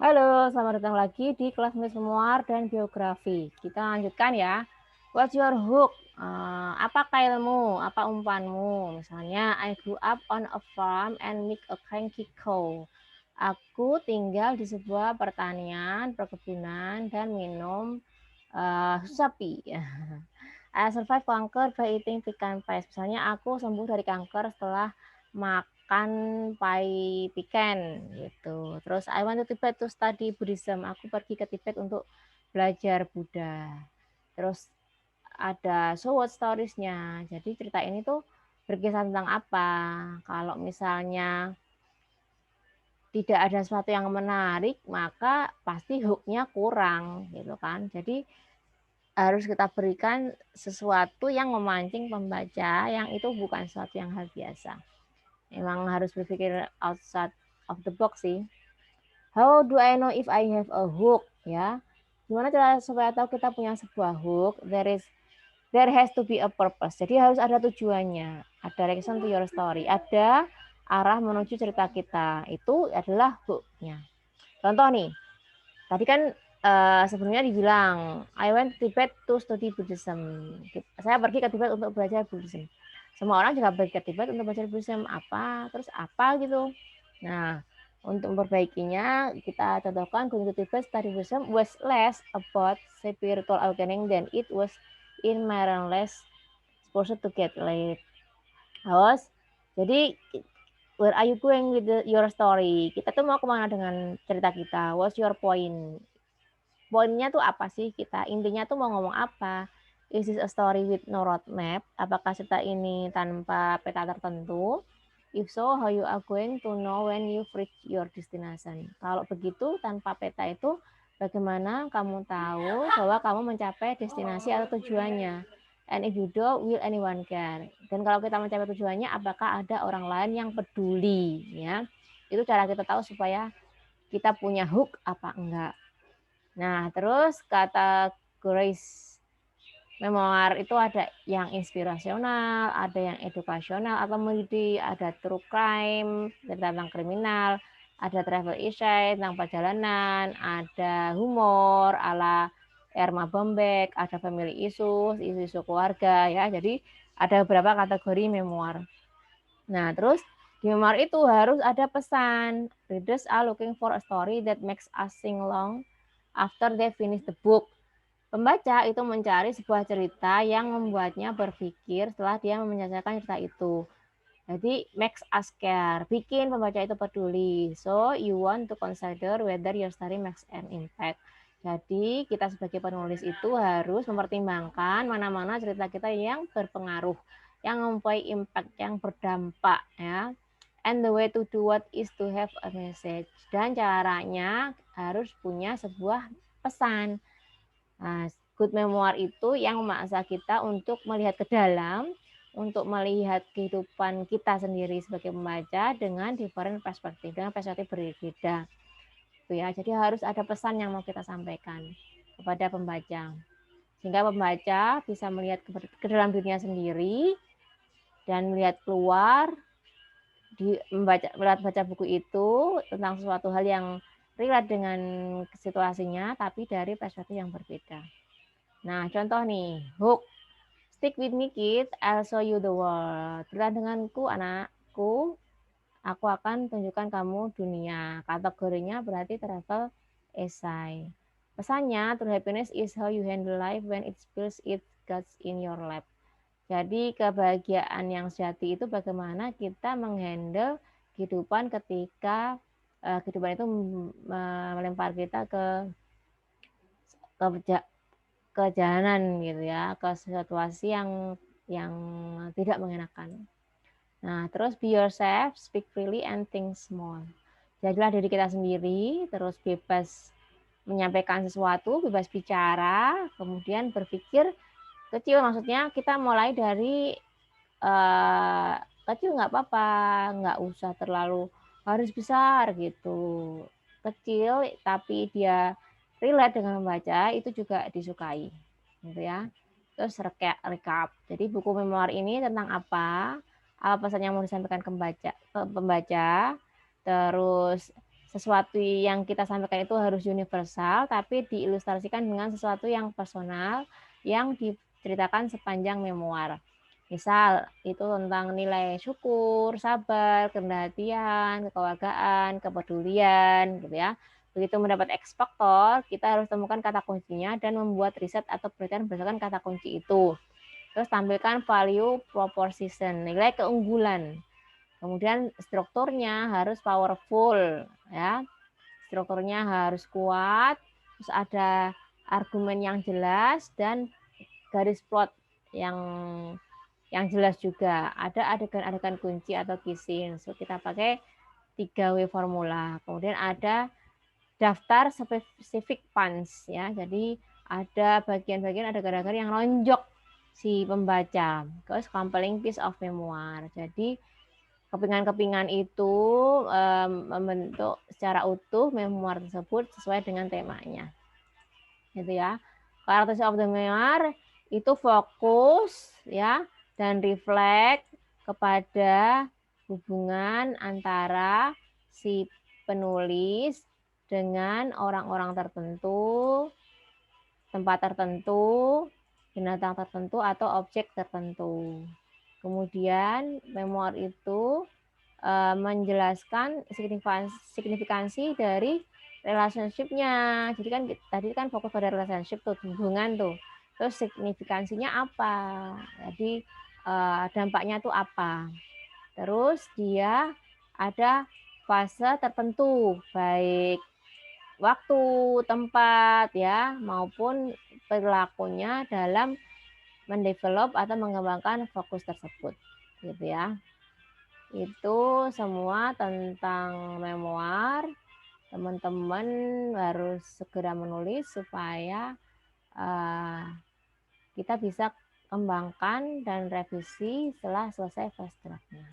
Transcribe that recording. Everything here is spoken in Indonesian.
Halo, selamat datang lagi di kelas memoir dan biografi. Kita lanjutkan ya. What's your hook? Apa kailmu? Apa umpanmu? Misalnya, I grew up on a farm and make a cranky cow. Aku tinggal di sebuah pertanian, perkebunan, dan minum susu sapi. I survived kanker by eating pecan pies. Misalnya aku sembuh dari kanker setelah makan pai piken gitu. Terus I went to Tibet to study Buddhism. Aku pergi ke Tibet untuk belajar Buddha. Terus ada so what stories-nya. Jadi cerita ini tuh berkisah tentang apa? Kalau misalnya tidak ada sesuatu yang menarik, maka pasti hook-nya kurang gitu kan. Jadi harus kita berikan sesuatu yang memancing pembaca, yang itu bukan sesuatu yang hal biasa. Memang harus berpikir outside of the box sih. How do I know if I have a hook? Ya, gimana cara supaya tahu kita punya sebuah hook? There has to be a purpose. Jadi harus ada tujuannya, ada direction to your story, ada arah menuju cerita kita. Itu adalah hooknya. Contoh nih, tadi kan sebelumnya dibilang I went to Tibet to study Buddhism. Saya pergi ke Tibet untuk belajar Buddhism. Semua orang juga pergi ke Tibet untuk belajar Buddhism. Terus apa gitu. Nah, untuk memperbaikinya, kita contohkan going to Tibet study Buddhism was less about spiritual awakening than it was in mindless supposed to get laid. Terus, jadi where are you going with your story? Kita tuh mau kemana dengan cerita kita? What's your point? Poinnya tuh apa sih kita? Intinya tuh mau ngomong apa? Is this a story with no roadmap? Apakah cerita ini tanpa peta tertentu? If so, how you are going to know when you reach your destination? Kalau begitu, tanpa peta itu, bagaimana kamu tahu bahwa kamu mencapai destinasi atau tujuannya? And if you don't, will anyone care? Dan kalau kita mencapai tujuannya, apakah ada orang lain yang peduli? Ya, itu cara kita tahu supaya kita punya hook apa enggak. Nah, terus kata Grace memoir itu ada yang inspirasional, ada yang edukasional atau menjadi ada true crime tentang kriminal, ada travel essay tentang perjalanan, ada humor ala Erma Bombeck, ada family issues, isu-isu keluarga ya. Jadi ada beberapa kategori memoir. Nah, terus di memoir itu harus ada pesan. Readers are looking for a story that makes us sing along after they finish the book. Pembaca itu mencari sebuah cerita yang membuatnya berpikir setelah dia menyelesaikan cerita itu. Jadi makes us care, bikin pembaca itu peduli. So you want to consider whether your story makes an impact. Jadi kita sebagai penulis itu harus mempertimbangkan mana-mana cerita kita yang berpengaruh, yang mempunyai impact, yang berdampak ya. And the way to do what is to have a message. Dan caranya harus punya sebuah pesan. Nah, good memoir itu yang memaksa kita untuk melihat ke dalam, untuk melihat kehidupan kita sendiri sebagai pembaca dengan different perspektif, dengan perspektif berbeda. Itu ya. Jadi harus ada pesan yang mau kita sampaikan kepada pembaca. Sehingga pembaca bisa melihat ke dalam dirinya sendiri dan melihat keluar baca buku itu tentang sesuatu hal yang relate dengan situasinya tapi dari perspektif yang berbeda. Nah, contoh nih, hook. Stick with me, kids. I'll show you the world. Bertahan denganku, anakku. Aku akan tunjukkan kamu dunia. Kategorinya berarti travel essay. Pesannya, true happiness is how you handle life when it spills its guts in your lap. Jadi kebahagiaan yang sejati itu bagaimana kita menghandle kehidupan ketika kehidupan itu melempar kita ke kejalanan gitu ya, ke situasi yang tidak mengenakan. Nah, terus be yourself, speak freely and think small. Jadilah diri kita sendiri, terus bebas menyampaikan sesuatu, bebas bicara, kemudian berpikir kecil, maksudnya kita mulai dari kecil nggak apa-apa, nggak usah terlalu harus besar gitu. Kecil tapi dia relate dengan membaca itu juga disukai gitu ya. Terus recap. Jadi buku memoir ini tentang apa? Apa pesan yang mau disampaikan ke pembaca, terus sesuatu yang kita sampaikan itu harus universal, tapi diilustrasikan dengan sesuatu yang personal, yang diceritakan sepanjang memoir. Misal, itu tentang nilai syukur, sabar, kerendahan hatian, kekeluargaan, kepedulian, gitu ya. Begitu mendapat X faktor, kita harus temukan kata kuncinya dan membuat riset atau penelitian berdasarkan kata kunci itu. Terus tampilkan value proposition, nilai keunggulan. Kemudian strukturnya harus powerful, ya. Strukturnya harus kuat, terus ada argumen yang jelas dan garis plot yang jelas juga. Ada adegan-adegan kunci atau key scene. So, kita pakai 3W formula. Kemudian ada daftar spesifik puns, ya. Jadi ada bagian-bagian adegan-adegan yang nonjok si pembaca. Terus compelling piece of memoir. Jadi kepingan-kepingan itu membentuk secara utuh memoir tersebut sesuai dengan temanya. Gitu ya. Characters of the memoir itu fokus ya dan reflect kepada hubungan antara si penulis dengan orang-orang tertentu, tempat tertentu, binatang tertentu atau objek tertentu. Kemudian memoir itu menjelaskan signifikansi dari relationship-nya. Jadi kan tadi kan fokus pada relationship tuh, hubungan tuh. Terus signifikansinya apa? Jadi dampaknya tuh apa? Terus dia ada fase tertentu, baik waktu, tempat ya, maupun perilakunya dalam mendevelop atau mengembangkan fokus tersebut. Gitu ya. Itu semua tentang memoir. Teman-teman harus segera menulis supaya kita bisa kembangkan dan revisi setelah selesai first draft-nya.